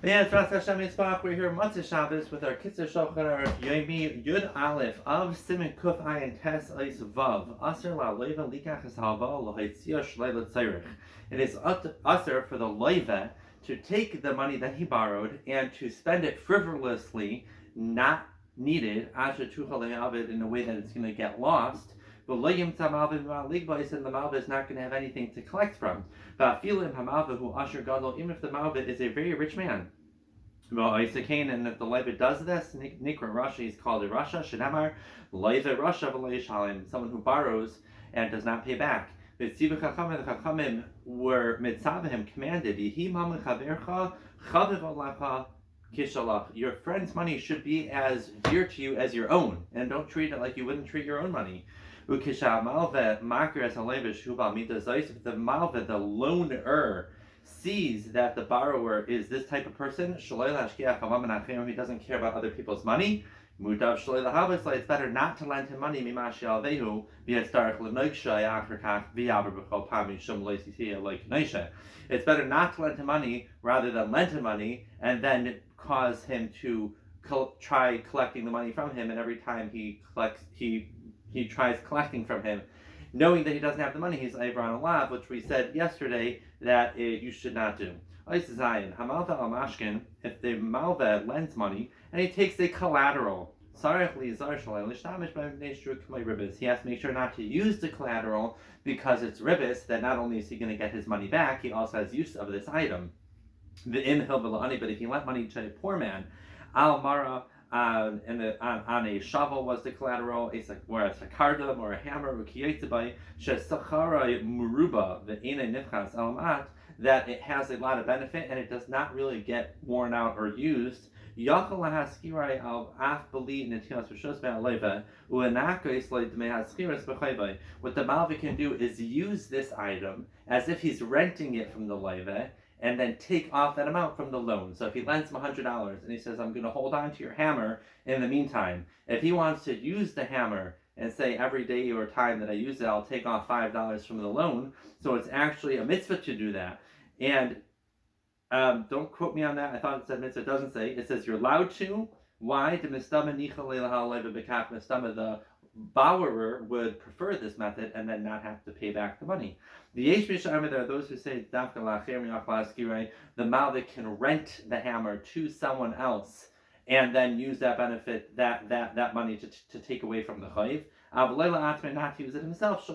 Yeah, it's Rosh Hashem Yitzbach. We're here Matzah Shabbos with our Kitzur Shulchan Aruch Yomi Yud Alef of Siman Kuf Ayin Tes Eis Vav Aser La Leiva Likach Es Hava Lohitzia Shleila Tzarich. It is aser for the Leiva to take the money that he borrowed and to spend it frivolously, not needed, Asher Tuchal Le'avid, in a way that it's going to get lost. But Loyim Tamalvin Maligba, said the Malva is not going to have anything to collect from. Vafilim Hamalva who Asher Gadol, even if the Malva is a very rich man. Well, and if the Leiva does this, Nikra Rasha is called a Rasha, Shenamar, Leiva Rasha V'Leishalim, someone who borrows and does not pay back. The Chachamim were Mitzavahim commanded, your friend's money should be as dear to you as your own, and don't treat it like you wouldn't treat your own money. If the malva, the loaner, sees that the borrower is this type of person, he doesn't care about other people's money, it's better not to lend him money. It's better not to lend him money rather than lend him money and then cause him to try collecting the money from him, and every time he collects, he tries collecting from him, knowing that he doesn't have the money, he's Ivran Alav, which we said yesterday that you should not do. If the Malva lends money and he takes a collateral, he has to make sure not to use the collateral because it's ribis, that not only is he going to get his money back, he also has use of this item. But if he lent money to a poor man, Al-Mara, on a shovel was the collateral, or a sakardam or a hammer, that it has a lot of benefit and it does not really get worn out or used. What the Malva can do is use this item as if he's renting it from the Leiva, and then take off that amount from the loan. So if he lends him $100 and he says, I'm going to hold on to your hammer in the meantime, if he wants to use the hammer and say every day or time that I use it, I'll take off $5 from the loan. So it's actually a mitzvah to do that. And don't quote me on that. I thought it said mitzvah. It doesn't say. It says you're allowed to. Why? The borrower would prefer this method and then not have to pay back the money. There are those who say the Malva can rent the hammer to someone else and then use that benefit, that money to take away from the chayiv. Not to use it himself, so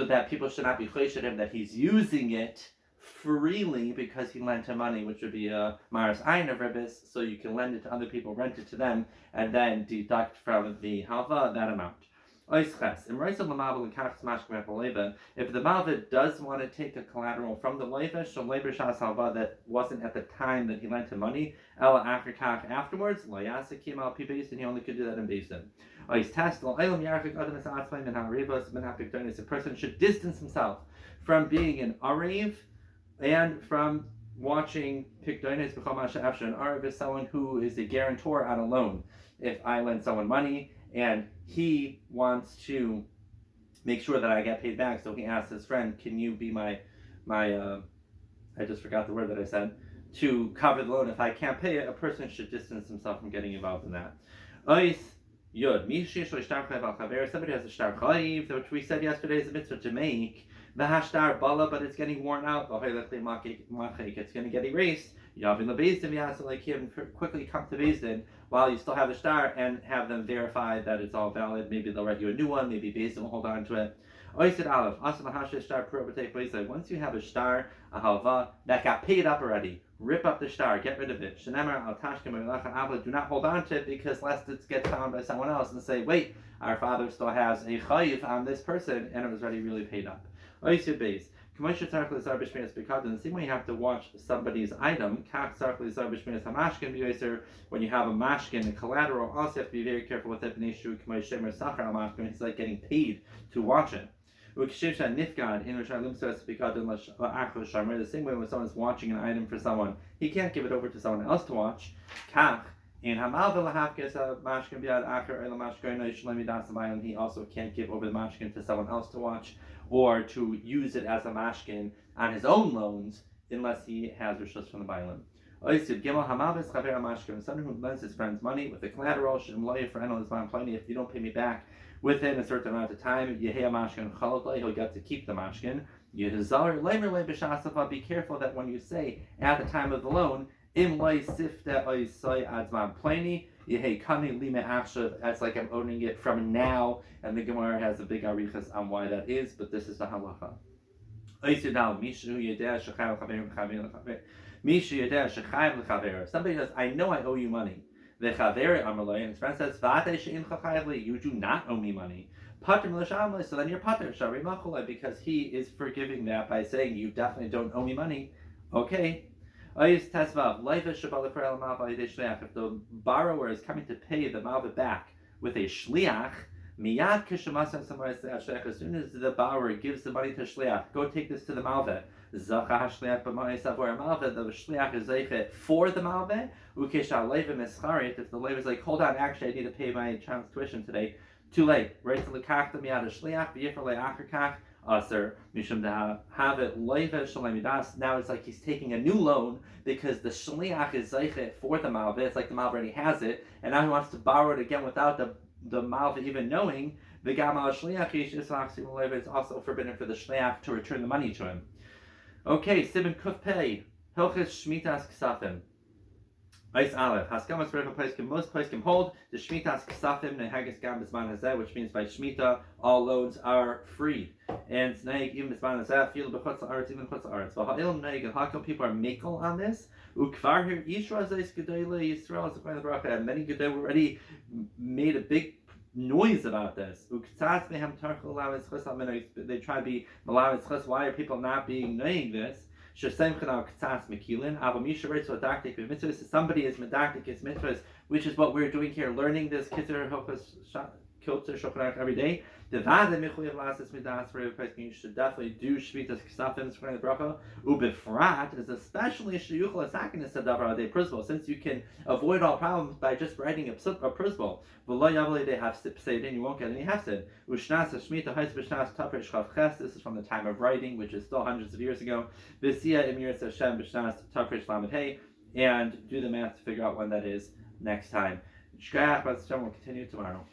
that people should not be choshed him that he's using it freely because he lent him money, which would be a maris ayin of ribis, so you can lend it to other people, rent it to them, and then deduct from the halva that amount. If the Malva does want to take a collateral from the Leiva, that wasn't at the time that he lent him money, afterwards, and he only could do that in Beis Din. A person should distance himself from being an Arev and from watching Pikdonis B'chol Ma'aseh. An Arev is someone who is a guarantor on a loan. If I lend someone money and he wants to make sure that I get paid back, so he asks his friend, can you be my I just forgot the word that I said, to cover the loan. If I can't pay it, a person should distance himself from getting involved in that. Somebody has a shtar chayiv, which we said yesterday is a mitzvah to make. The hashtar bala, but it's getting worn out. It's going to get erased. Yavin lebeis din, like him, quickly come to Beis Din while you still have the shtar and have them verify that it's all valid. Maybe they'll write you a new one. Maybe Beis Din will hold on to it. Once you have a shtar, a halva that got paid up already, rip up the shtar, get rid of it. Do not hold on to it, because lest it gets found by someone else and say, wait, our father still has a chayiv on this person and it was already really paid up. The same way you have to watch somebody's item, when you have a mashkin, a collateral, also you have to be very careful with it. It's like getting paid to watch it. The same way when someone's watching an item for someone, he can't give it over to someone else to watch. He also can't give over the mashkin to someone else to watch, or to use it as a mashkin on his own loans. unless he has rishus from the Bailim. Oisid Gimel Hamavis Chaver Mashkin, someone who lends his friend's money with the collateral, Shem Loya for Enel Zman Pliny, if you don't pay me back within a certain amount of time, Yehei Mashkin Chalotla, he'll get to keep the Mashkin. Yehizar Leimer Le B'Shasafa, be careful that when you say at the time of the loan, Im Loy Sifte Oisai Adzman Pliny, Yehei Kani Lime Achshav, as like I'm owning it from now, and the Gemara has a big arichas on why that is, but this is the halacha. Oisid now, Mishu Yedeh Shechayim Chaverim Chaverim Chaverim. Somebody says, I know I owe you money. The Chaver Amalai, and his friend says, you do not owe me money. So then you're pater Shari Machulai, because he is forgiving that by saying you definitely don't owe me money. Okay. If the borrower is coming to pay the malva back with a shliach, as soon as the borrower gives the money to shliach, go take this to the malva. The shliach is zeiche for the malve. If the leiv is like, hold on, actually I need to pay my child's tuition today, too late. Right to lekach the miyad shliach v'yifar le'achar aser mishum to have it leiv shalemidas. Now it's like he's taking a new loan because the shliach is zeiche for the malve. It's like the malve already has it, and now he wants to borrow it again without the malve even knowing. The gamal shliach is also forbidden for the shliach to return the money to him. Okay, Siman Kuf Pei, Hilchis Shmitas Ksafim. Ice Alef, Haskamas Reva Paiskim, most Paiskim hold the Shmitas Ksafim, Nehagas Gam Bisman Hazeh, which means by Shmita, all loans are freed. And Snaig, even Bisman Hazeh, Feel Bechutz Arts, even Chutz Arts. Vaha'il Naig, and how come people are makel on this? Ukvar here, Yishra Zeis Gedele, Yisrael, Zephan the Bracha, and many Gedele already made a big noise about this. They try to be malavis. Why are people not being knowing this? Somebody is medactic his mitzvahs, which is what we're doing here, learning this Kitzur Shulchan every day. You should definitely do Shvitas Ksafim for the bracha. Ubefrat is especially sheyuchal asakinis sadavar de principle, since you can avoid all problems by just writing a principle. V'lo yavli they have pseidin, you won't get any hefsid. Ushnas Shmita Hais B'shnas Tafresh Chav Ches. This is from the time of writing, which is still hundreds of years ago. V'sia Emiris Hashem B'shnas Tafresh Lamed Hey, and do the math to figure out when that is next time. Shkayach, but we'll continue tomorrow.